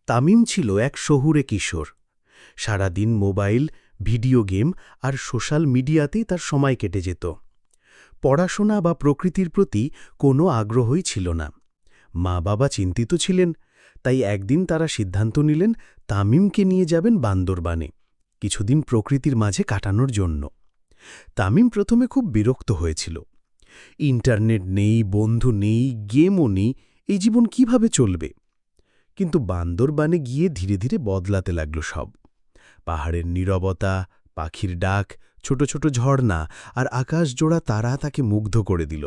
তামিম ছিল এক শহুরে কিশোর। সারাদিন মোবাইল, ভিডিও গেম আর সোশ্যাল মিডিয়াতেই তার সময় কেটে যেত। পড়াশোনা বা প্রকৃতির প্রতি কোনো আগ্রহই ছিল না। মা-বাবা চিন্তিত ছিলেন, তাই একদিন তারা সিদ্ধান্ত নিলেন তামিমকে নিয়ে যাবেন বান্দরবানে, কিছুদিন প্রকৃতির মাঝে কাটানোর জন্য। তামিম প্রথমে খুব বিরক্ত হয়েছিল। ইন্টারনেট নেই, বন্ধু নেই, গেমও নেই, এই জীবন কিভাবে চলবে? কিন্তু বান্দরবানে গিয়ে ধীরে ধীরে বদলাতে লাগল সব। পাহাড়ের নীরবতা, পাখির ডাক, ছোট ছোট ঝর্ণা আর আকাশজোড়া তারা তাকে মুগ্ধ করে দিল।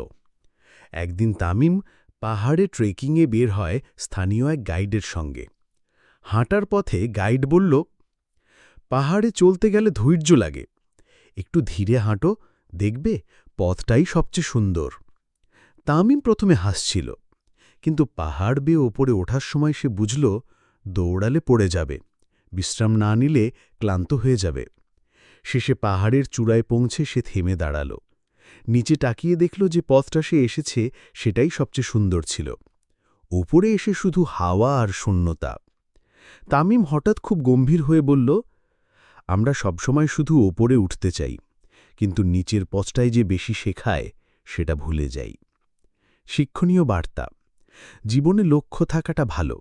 একদিন তামিম পাহাড়ে ট্রেকিংয়ে বের হয় স্থানীয় এক গাইডের সঙ্গে। হাঁটার পথে গাইড বলল, পাহাড়ে চলতে গেলে ধৈর্য লাগে, একটু ধীরে হাঁটো, দেখবে পথটাই সবচেয়ে সুন্দর। তামিম প্রথমে হাসছিল, কিন্তু পাহাড় বেয়ে ওপরে ওঠার সময় সে বুঝল দৌড়ালে পড়ে যাবে, বিশ্রাম না নিলে ক্লান্ত হয়ে যাবে। শেষে পাহাড়ের চূড়ায় পৌঁছে সে থেমে দাঁড়াল। নিচে তাকিয়ে দেখল যে পথটা সে এসেছে সেটাই সবচেয়ে সুন্দর ছিল। ওপরে এসে শুধু হাওয়া আর শূন্যতা। তামিম হঠাৎ খুব গম্ভীর হয়ে বলল, আমরা সবসময় শুধু ওপরে উঠতে চাই, কিন্তু নিচের পথটাই যে বেশি শেখায় সেটা ভুলে যাই। শিক্ষণীয় বার্তা: জীবনে লক্ষ্য থাকাটা ভালো,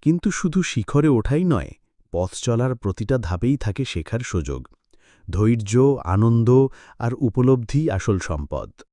কিন্তু শুধু শিখরে ওঠাই নয়, পথ চলার প্রতিটা ধাপেই থাকে শেখার সুযোগ। ধৈর্য, আনন্দ আর উপলব্ধি আসল সম্পদ।